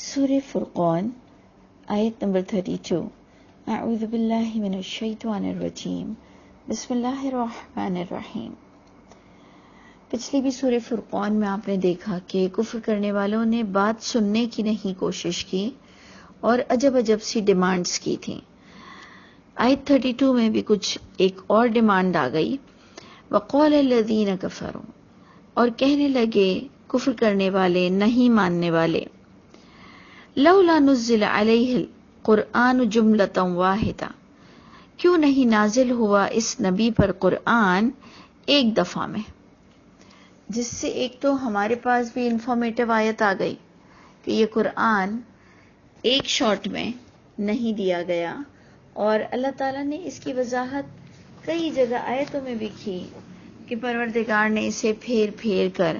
سورہ فرقان آیت نمبر 32۔ اعوذ باللہ من الشیطان الرجیم، بسم اللہ الرحمن الرحیم۔ پچھلی بھی سورہ فرقان میں آپ نے دیکھا کہ کفر کرنے والوں نے بات سننے کی نہیں کوشش کی اور عجب عجب سی ڈیمانڈز کی تھیں۔ آیت 32 میں بھی کچھ ایک اور ڈیمانڈ آ گئی، وقال الذین کفروا، اور کہنے لگے کفر کرنے والے، نہیں ماننے والے، لولا نزل علیہ القرآن جملۃ واحدہ، کیوں نہیں نازل ہوا اس نبی پر قرآن ایک دفعہ میں، جس سے ایک تو ہمارے پاس بھی انفارمیٹیو آیت آ گئی کہ یہ قرآن ایک شارٹ میں نہیں دیا گیا، اور اللہ تعالیٰ نے اس کی وضاحت کئی جگہ آیتوں میں بھی کی کہ پروردگار نے اسے پھیر پھیر کر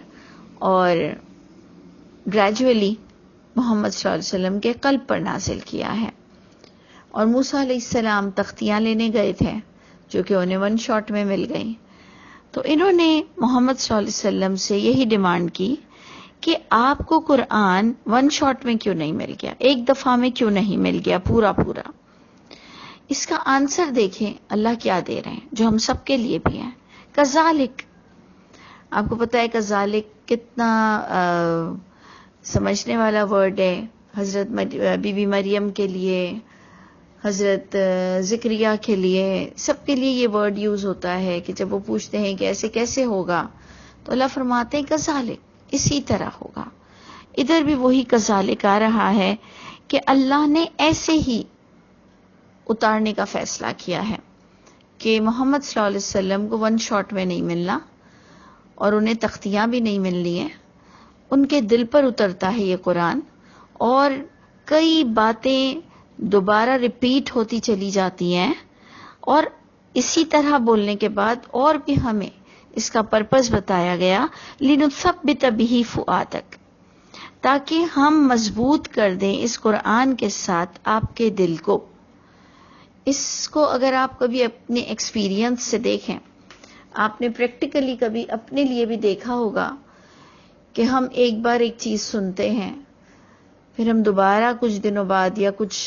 اور گریجولی محمد صلی اللہ علیہ وسلم کے قلب پر نازل کیا ہے۔ اور موسیٰ علیہ السلام تختیاں لینے گئے تھے جو کہ انہیں ون شاٹ میں مل گئی، تو انہوں نے محمد صلی اللہ علیہ وسلم سے یہی ڈیمانڈ کی کہ آپ کو قرآن ون شاٹ میں کیوں نہیں مل گیا، ایک دفعہ میں کیوں نہیں مل گیا پورا پورا۔ اس کا آنسر دیکھیں اللہ کیا دے رہے ہیں، جو ہم سب کے لیے بھی ہے، کذالک۔ آپ کو پتہ ہے کذالک کتنا سمجھنے والا ورڈ ہے، حضرت بی بی مریم کے لیے، حضرت زکریہ کے لیے، سب کے لیے یہ ورڈ یوز ہوتا ہے کہ جب وہ پوچھتے ہیں کہ ایسے کیسے ہوگا تو اللہ فرماتے ہیں کذالک، اسی طرح ہوگا۔ ادھر بھی وہی کذالک آ رہا ہے کہ اللہ نے ایسے ہی اتارنے کا فیصلہ کیا ہے کہ محمد صلی اللہ علیہ وسلم کو ون شاٹ میں نہیں ملنا، اور انہیں تختیاں بھی نہیں ملنی ہیں، ان کے دل پر اترتا ہے یہ قرآن، اور کئی باتیں دوبارہ ریپیٹ ہوتی چلی جاتی ہیں، اور اسی طرح بولنے کے بعد اور بھی ہمیں اس کا پرپس بتایا گیا، لِنُثَبِّتَ بِهِ فُؤَادَكَ، تاکہ ہم مضبوط کر دیں اس قرآن کے ساتھ آپ کے دل کو۔ اس کو اگر آپ کبھی اپنے ایکسپیرینس سے دیکھیں، آپ نے پریکٹیکلی کبھی اپنے لیے بھی دیکھا ہوگا کہ ہم ایک بار ایک چیز سنتے ہیں، پھر ہم دوبارہ کچھ دنوں بعد یا کچھ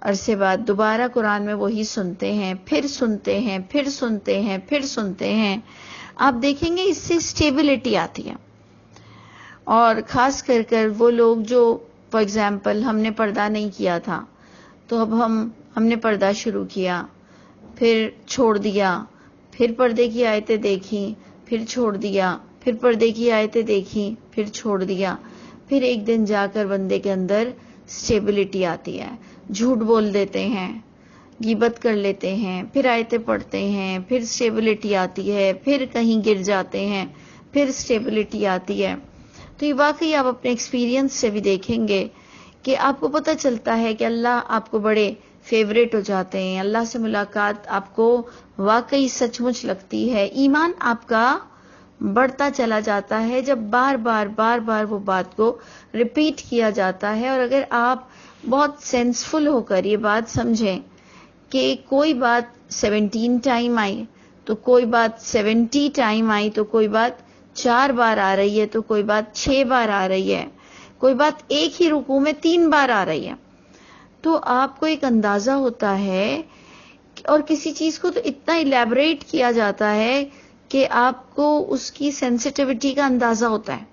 عرصے بعد دوبارہ قرآن میں وہی سنتے ہیں، پھر سنتے ہیں، پھر سنتے ہیں، پھر سنتے ہیں، آپ دیکھیں گے اس سے اسٹیبلٹی آتی ہے۔ اور خاص کر وہ لوگ جو فار ایگزامپل ہم نے پردہ نہیں کیا تھا، تو اب ہم نے پردہ شروع کیا، پھر چھوڑ دیا، پھر پردے کی آیتیں دیکھی، پھر چھوڑ دیا، پھر پردے کی آیتیں دیکھی، پھر چھوڑ دیا، پھر ایک دن جا کر بندے کے اندر سٹیبلٹی آتی ہے، جھوٹ بول دیتے ہیں، غیبت کر لیتے ہیں، پھر آیتیں پڑھتے ہیں، پھر سٹیبلٹی آتی ہے، پھر کہیں گر جاتے ہیں، پھر سٹیبلٹی آتی ہے۔ تو یہ واقعی آپ اپنے ایکسپیرینس سے بھی دیکھیں گے کہ آپ کو پتہ چلتا ہے کہ اللہ آپ کو بڑے فیوریٹ ہو جاتے ہیں، اللہ سے ملاقات آپ کو واقعی سچ مچ لگتی ہے، ایمان آپ کا بڑھتا چلا جاتا ہے جب بار بار وہ بات کو ریپیٹ کیا جاتا ہے۔ اور اگر آپ بہت سینسفل ہو کر یہ بات سمجھیں کہ کوئی بات 17 ٹائم آئی تو کوئی بات 70 ٹائم آئی، تو کوئی بات 4 بار آ رہی ہے، تو کوئی بات 6 بار آ رہی ہے، کوئی بات ایک ہی رکوع میں 3 بار آ رہی ہے، تو آپ کو ایک اندازہ ہوتا ہے، اور کسی چیز کو تو اتنا الیبوریٹ کیا جاتا ہے کہ آپ کو اس کی سینسٹیوٹی کا اندازہ ہوتا ہے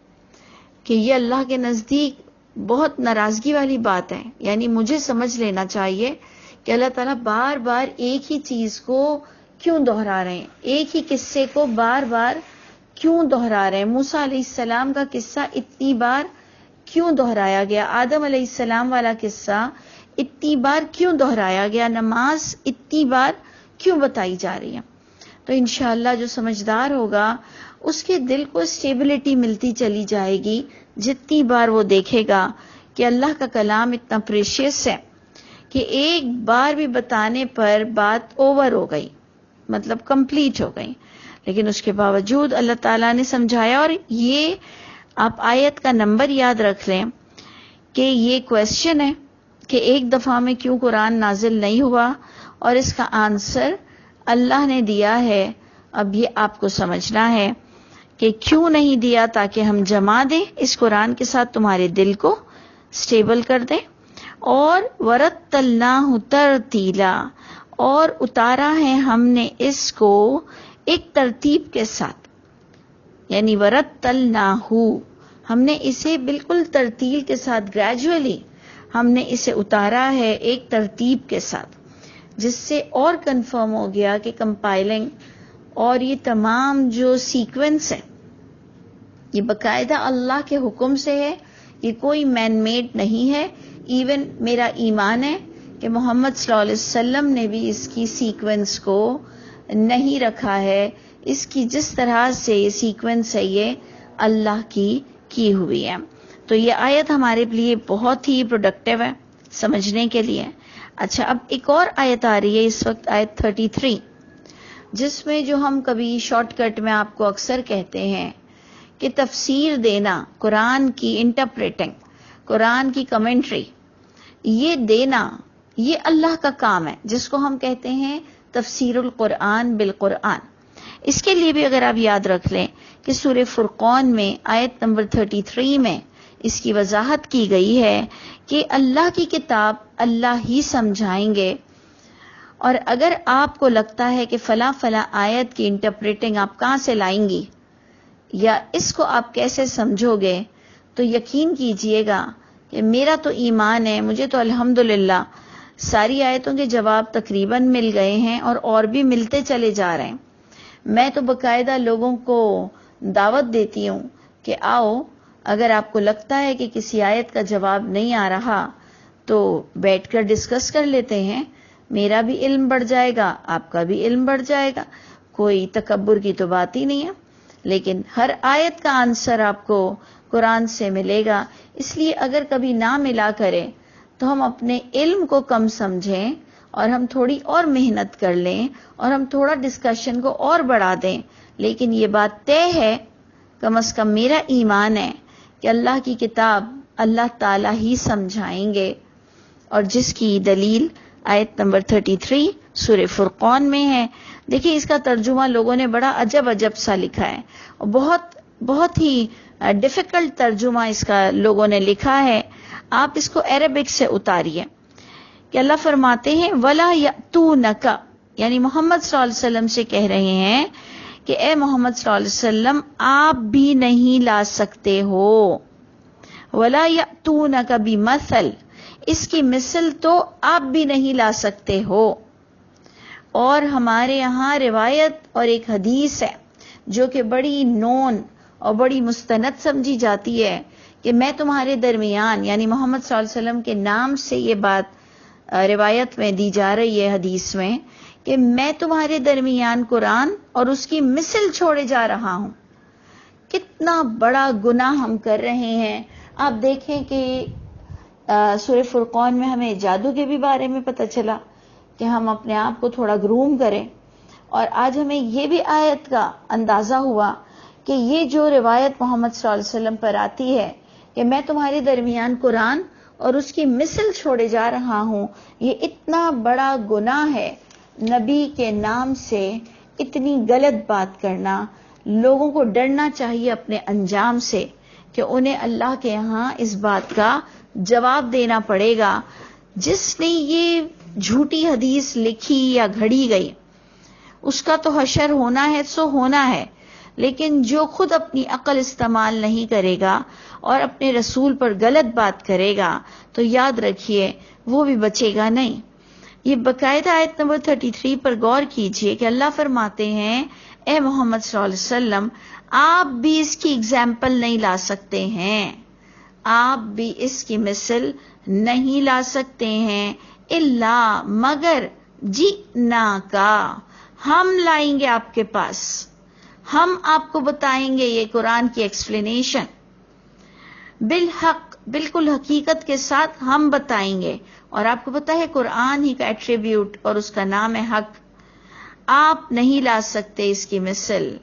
کہ یہ اللہ کے نزدیک بہت ناراضگی والی بات ہے۔ یعنی مجھے سمجھ لینا چاہیے کہ اللہ تعالیٰ بار بار ایک ہی چیز کو کیوں دہرا رہے ہیں، ایک ہی قصے کو بار بار کیوں دہرا رہے ہیں۔ موسیٰ علیہ السلام کا قصہ اتنی بار کیوں دہرایا گیا، آدم علیہ السلام والا قصہ اتنی بار کیوں دہرایا گیا، نماز اتنی بار کیوں بتائی جا رہی ہے۔ تو انشاءاللہ جو سمجھدار ہوگا اس کے دل کو اسٹیبلٹی ملتی چلی جائے گی جتنی بار وہ دیکھے گا کہ اللہ کا کلام اتنا پریشیس ہے کہ ایک بار بھی بتانے پر بات اوور ہو گئی، مطلب کمپلیٹ ہو گئی، لیکن اس کے باوجود اللہ تعالیٰ نے سمجھایا۔ اور یہ آپ آیت کا نمبر یاد رکھ لیں کہ یہ کویسچن ہے کہ ایک دفعہ میں کیوں قرآن نازل نہیں ہوا، اور اس کا آنسر اللہ نے دیا ہے۔ اب یہ آپ کو سمجھنا ہے کہ کیوں نہیں دیا، تاکہ ہم جما دیں اس قرآن کے ساتھ تمہارے دل کو، اسٹیبل کر دیں. اور ورتلناہ ترتیلا، اور اتارا ہے ہم نے اس کو ایک ترتیب کے ساتھ. یعنی ورتلناہ، ہم نے اسے بالکل ترتیل کے ساتھ، گریجولی ہم نے اسے اتارا ہے ایک ترتیب کے ساتھ، جس سے اور کنفرم ہو گیا کہ کمپائلنگ اور یہ تمام جو سیکوینس ہے یہ باقاعدہ اللہ کے حکم سے ہے، یہ کوئی مین میڈ نہیں ہے. ایون میرا ایمان ہے کہ محمد صلی اللہ علیہ وسلم نے بھی اس کی سیکوینس کو نہیں رکھا ہے. اس کی جس طرح سے یہ سیکوینس ہے یہ اللہ کی ہوئی ہے. تو یہ آیت ہمارے لیے بہت ہی پروڈکٹیو ہے سمجھنے کے لیے. اچھا، اب ایک اور آیت آ رہی ہے اس وقت، آیت 33، جس میں جو ہم کبھی شارٹ کٹ میں آپ کو اکثر کہتے ہیں کہ تفسیر دینا، قرآن کی انٹرپریٹنگ، قرآن کی کمنٹری یہ دینا، یہ اللہ کا کام ہے، جس کو ہم کہتے ہیں تفسیر القرآن بالقرآن. اس کے لیے بھی اگر آپ یاد رکھ لیں کہ سورہ فرقان میں آیت نمبر 33 میں اس کی وضاحت کی گئی ہے کہ اللہ کی کتاب اللہ ہی سمجھائیں گے. اور اگر آپ کو لگتا ہے کہ فلاں فلاں آیت کی انٹرپریٹنگ آپ کہاں سے لائیں گی یا اس کو آپ کیسے سمجھو گے، تو یقین کیجئے گا کہ میرا تو ایمان ہے، مجھے تو الحمدللہ ساری آیتوں کے جواب تقریباً مل گئے ہیں اور بھی ملتے چلے جا رہے ہیں. میں تو باقاعدہ لوگوں کو دعوت دیتی ہوں کہ آؤ، اگر آپ کو لگتا ہے کہ کسی آیت کا جواب نہیں آ رہا تو بیٹھ کر ڈسکس کر لیتے ہیں. میرا بھی علم بڑھ جائے گا، آپ کا بھی علم بڑھ جائے گا، کوئی تکبر کی تو بات ہی نہیں ہے. لیکن ہر آیت کا آنسر آپ کو قرآن سے ملے گا. اس لیے اگر کبھی نہ ملا کرے تو ہم اپنے علم کو کم سمجھیں اور ہم تھوڑی اور محنت کر لیں اور ہم تھوڑا ڈسکشن کو اور بڑھا دیں. لیکن یہ بات طے ہے، کم از کم میرا ایمان ہے کہ اللہ کی کتاب اللہ تعالیٰ ہی سمجھائیں گے. اور جس کی دلیل آیت نمبر 33 سورہ فرقان میں ہے. دیکھیں اس کا ترجمہ لوگوں نے بڑا عجب سا لکھا ہے، اور بہت ہی ڈیفیکلٹ ترجمہ اس کا لوگوں نے لکھا ہے. آپ اس کو عربک سے اتاریے کہ اللہ فرماتے ہیں وَلَا يَأْتُونَكَ، یعنی محمد صلی اللہ علیہ وسلم سے کہہ رہے ہیں کہ اے محمد صلی اللہ علیہ وسلم آپ بھی نہیں لا سکتے ہو. وَلَا يَأْتُونَكَ بِمَثَلٍ، اس کی مثل تو آپ بھی نہیں لا سکتے ہو. اور ہمارے یہاں روایت اور ایک حدیث ہے جو کہ بڑی نون اور بڑی مستند سمجھی جاتی ہے کہ میں تمہارے درمیان، یعنی محمد صلی اللہ علیہ وسلم کے نام سے یہ بات روایت میں دی جا رہی ہے حدیث میں کہ میں تمہارے درمیان قرآن اور اس کی مثل چھوڑے جا رہا ہوں. کتنا بڑا گناہ ہم کر رہے ہیں. آپ دیکھیں کہ سورہ فرقان میں ہمیں جادو کے بھی بارے میں پتہ چلا کہ ہم اپنے آپ کو تھوڑا گروم کریں، اور آج ہمیں یہ بھی آیت کا اندازہ ہوا کہ یہ جو روایت محمد صلی اللہ علیہ وسلم پر آتی ہے کہ میں تمہارے درمیان قرآن اور اس کی مثل چھوڑے جا رہا ہوں، یہ اتنا بڑا گناہ ہے. نبی کے نام سے اتنی غلط بات کرنا. لوگوں کو ڈرنا چاہیے اپنے انجام سے کہ انہیں اللہ کے یہاں اس بات کا جواب دینا پڑے گا. جس نے یہ جھوٹی حدیث لکھی یا گھڑی گئی اس کا تو حشر ہونا ہے سو ہونا ہے، لیکن جو خود اپنی عقل استعمال نہیں کرے گا اور اپنے رسول پر غلط بات کرے گا تو یاد رکھیے وہ بھی بچے گا نہیں. یہ باقاعدہ آیت نمبر 33 پر غور کیجئے کہ اللہ فرماتے ہیں اے محمد صلی اللہ علیہ وسلم آپ بھی اس کی اگزامپل نہیں لا سکتے ہیں، آپ بھی اس کی مثل نہیں لا سکتے ہیں. الا مگر جئنا کا، ہم لائیں گے آپ کے پاس، ہم آپ کو بتائیں گے یہ قرآن کی ایکسپلینیشن بالحق، بالکل حقیقت کے ساتھ ہم بتائیں گے. اور آپ کو پتہ ہے قرآن ہی کا ایٹریبیوٹ اور اس کا نام ہے حق. آپ نہیں لا سکتے اس کی مثل.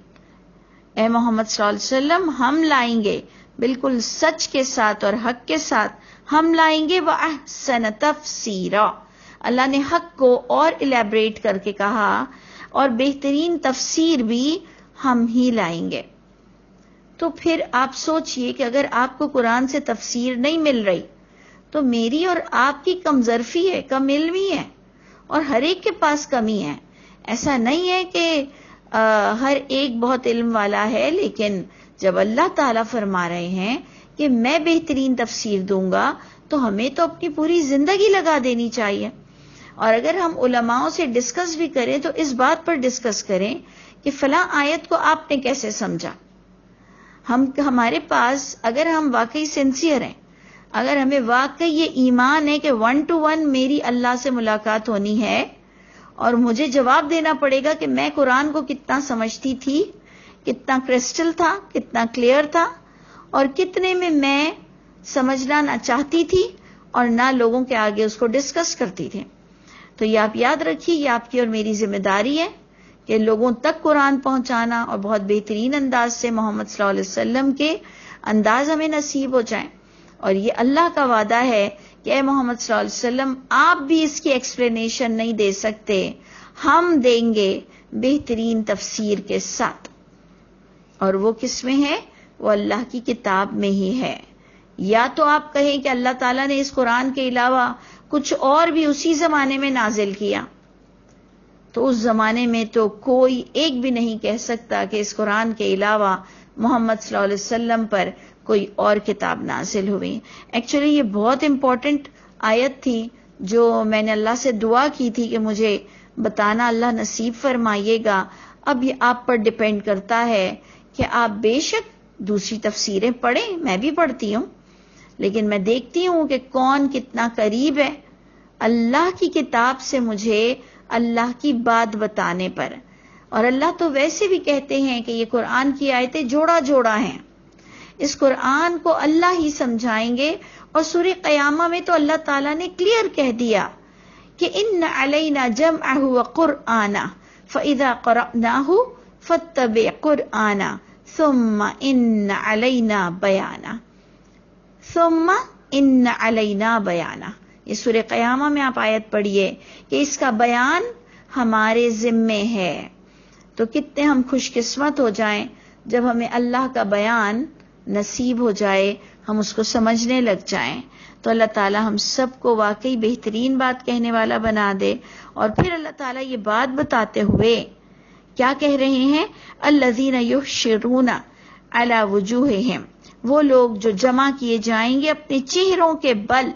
اے محمد صلی اللہ علیہ وسلم ہم لائیں گے بالکل سچ کے ساتھ اور حق کے ساتھ، ہم لائیں گے وَأَحْسَنَ تَفْسِيرًا. اللہ نے حق کو اور الیبریٹ کر کے کہا، اور بہترین تفسیر بھی ہم ہی لائیں گے. تو پھر آپ سوچئے کہ اگر آپ کو قرآن سے تفسیر نہیں مل رہی تو میری اور آپ کی کم ظرفی ہے، کم علمی ہے، اور ہر ایک کے پاس کمی ہے. ایسا نہیں ہے کہ ہر ایک بہت علم والا ہے، لیکن جب اللہ تعالیٰ فرما رہے ہیں کہ میں بہترین تفسیر دوں گا تو ہمیں تو اپنی پوری زندگی لگا دینی چاہیے. اور اگر ہم علماؤں سے ڈسکس بھی کریں تو اس بات پر ڈسکس کریں کہ فلاں آیت کو آپ نے کیسے سمجھا. ہمارے پاس اگر ہم واقعی سنسیئر ہیں، اگر ہمیں واقعی یہ ایمان ہے کہ 1 to 1 میری اللہ سے ملاقات ہونی ہے اور مجھے جواب دینا پڑے گا کہ میں قرآن کو کتنا سمجھتی تھی، کتنا کرسٹل تھا، کتنا کلیئر تھا، اور کتنے میں سمجھنا نہ چاہتی تھی اور نہ لوگوں کے آگے اس کو ڈسکس کرتی تھی. تو یہ آپ یاد رکھیے، یہ آپ کی اور میری ذمہ داری ہے کہ لوگوں تک قرآن پہنچانا، اور بہت بہترین انداز سے محمد صلی اللہ علیہ وسلم کے انداز ہمیں نصیب ہو جائیں. اور یہ اللہ کا وعدہ ہے کہ اے محمد صلی اللہ علیہ وسلم، آپ بھی اس کی ایکسپلینیشن نہیں دے سکتے، ہم دیں گے بہترین تفسیر کے ساتھ. اور وہ کس میں ہے؟ وہ اللہ کی کتاب میں ہی ہے. یا تو آپ کہیں کہ اللہ تعالیٰ نے اس قرآن کے علاوہ کچھ اور بھی اسی زمانے میں نازل کیا، تو اس زمانے میں تو کوئی ایک بھی نہیں کہہ سکتا کہ اس قرآن کے علاوہ محمد صلی اللہ علیہ وسلم پر کوئی اور کتاب نازل ہوئی. ایکچولی یہ بہت امپورٹنٹ آیت تھی جو میں نے اللہ سے دعا کی تھی کہ مجھے بتانا اللہ نصیب فرمائیے گا. اب یہ آپ پر ڈیپینڈ کرتا ہے کہ آپ بے شک دوسری تفسیریں پڑھیں، میں بھی پڑھتی ہوں، لیکن میں دیکھتی ہوں کہ کون کتنا قریب ہے اللہ کی کتاب سے مجھے اللہ کی بات بتانے پر. اور اللہ تو ویسے بھی کہتے ہیں کہ یہ قرآن کی آیتیں جوڑا جوڑا ہیں، اس قرآن کو اللہ ہی سمجھائیں گے. اور سورہ قیامہ میں تو اللہ تعالیٰ نے کلیئر کہہ دیا کہ ان علینا جمعہ وقرآنہ فاذا قرأناہ فاتبع قرآنہ ثم ان علینا بیانہ، ثم ان علینا بیانہ. یہ سورہ قیامہ میں آپ آیت پڑھیے کہ اس کا بیان ہمارے ذمے ہے. تو کتنے ہم خوش قسمت ہو جائیں جب ہمیں اللہ کا بیان نصیب ہو جائے، ہم اس کو سمجھنے لگ جائیں. تو اللہ تعالی ہم سب کو واقعی بہترین بات کہنے والا بنا دے. اور پھر اللہ تعالیٰ یہ بات بتاتے ہوئے کیا کہہ رہے ہیں؟ الذین یحشرون علی وجوہہم، وہ لوگ جو جمع کیے جائیں گے اپنے چہروں کے بل.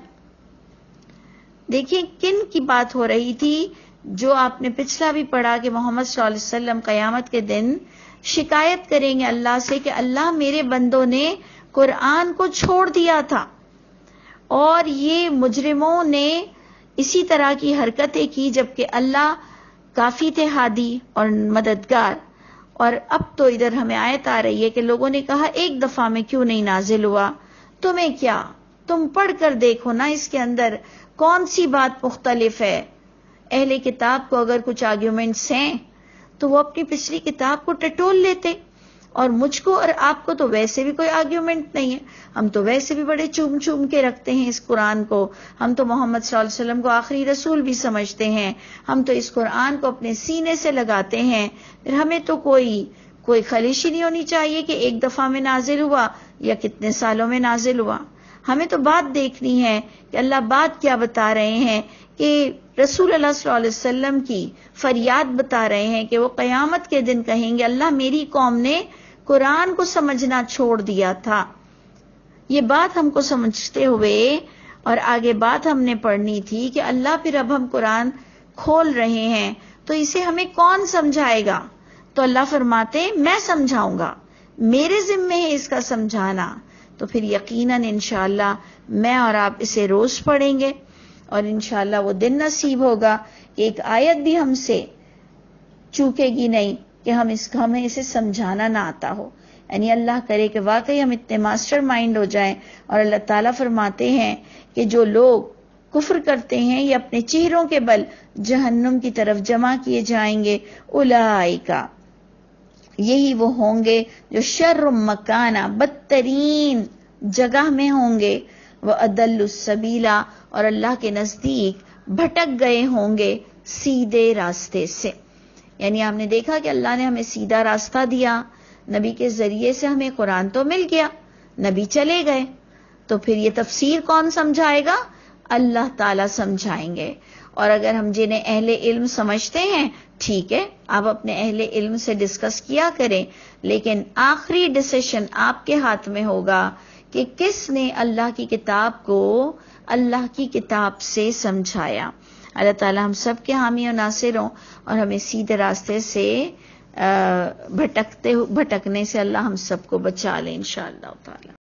دیکھیں کن کی بات ہو رہی تھی، جو آپ نے پچھلا بھی پڑھا کہ محمد صلی اللہ علیہ وسلم قیامت کے دن شکایت کریں گے اللہ سے کہ اللہ میرے بندوں نے قرآن کو چھوڑ دیا تھا، اور یہ مجرموں نے اسی طرح کی حرکتیں کی جبکہ اللہ کافی تھے ہادی اور مددگار. اور اب تو ادھر ہمیں آیت آ رہی ہے کہ لوگوں نے کہا ایک دفعہ میں کیوں نہیں نازل ہوا، تمہیں کیا، تم پڑھ کر دیکھو نا اس کے اندر کون سی بات مختلف ہے. اہل کتاب کو اگر کچھ آرگیومنٹس ہیں تو وہ اپنی پچھلی کتاب کو ٹٹول لیتے، اور مجھ کو اور آپ کو تو ویسے بھی کوئی آرگیومنٹ نہیں ہے، ہم تو ویسے بھی بڑے چوم چوم کے رکھتے ہیں اس قرآن کو. ہم تو محمد صلی اللہ علیہ وسلم کو آخری رسول بھی سمجھتے ہیں، ہم تو اس قرآن کو اپنے سینے سے لگاتے ہیں. پھر ہمیں تو کوئی خلش ہی نہیں ہونی چاہیے کہ ایک دفعہ میں نازل ہوا یا کتنے سالوں میں نازل ہوا. ہمیں تو بات دیکھنی ہے کہ اللہ بات کیا بتا رہے ہیں، کہ رسول اللہ صلی اللہ علیہ وسلم کی فریاد بتا رہے ہیں کہ وہ قیامت کے دن کہیں گے اللہ میری قوم نے قرآن کو سمجھنا چھوڑ دیا تھا. یہ بات ہم کو سمجھتے ہوئے اور آگے بات ہم نے پڑھنی تھی کہ اللہ پھر اب ہم قرآن کھول رہے ہیں تو اسے ہمیں کون سمجھائے گا؟ تو اللہ فرماتے میں سمجھاؤں گا، میرے ذمے ہے اس کا سمجھانا. تو پھر یقیناً انشاءاللہ میں اور آپ اسے روز پڑھیں گے، اور انشاءاللہ وہ دن نصیب ہوگا کہ ایک آیت بھی ہم سے چوکے گی نہیں کہ ہمیں اسے سمجھانا نہ آتا ہو. یعنی اللہ کرے کہ واقعی ہم اتنے ماسٹر مائنڈ ہو جائیں. اور اللہ تعالیٰ فرماتے ہیں کہ جو لوگ کفر کرتے ہیں یہ اپنے چہروں کے بل جہنم کی طرف جمع کیے جائیں گے. اولئکا، یہی وہ ہوں گے جو شر مکانہ، بدترین جگہ میں ہوں گے، وَأَضَلُّ السَّبِيلَ، اور اللہ کے نزدیک بھٹک گئے ہوں گے سیدھے راستے سے. یعنی آپ نے دیکھا کہ اللہ نے ہمیں سیدھا راستہ دیا، نبی کے ذریعے سے ہمیں قرآن تو مل گیا، نبی چلے گئے، تو پھر یہ تفسیر کون سمجھائے گا؟ اللہ تعالیٰ سمجھائیں گے. اور اگر ہم جنہیں اہل علم سمجھتے ہیں ٹھیک ہے، آپ اپنے اہل علم سے ڈسکس کیا کریں، لیکن آخری ڈیسیشن آپ کے ہاتھ میں ہوگا کہ کس نے اللہ کی کتاب کو اللہ کی کتاب سے سمجھایا. اللہ تعالیٰ ہم سب کے حامی و ناصر ہوں اور ہمیں سیدھے راستے سے بھٹکنے سے اللہ ہم سب کو بچا لے انشاءاللہ تعالیٰ.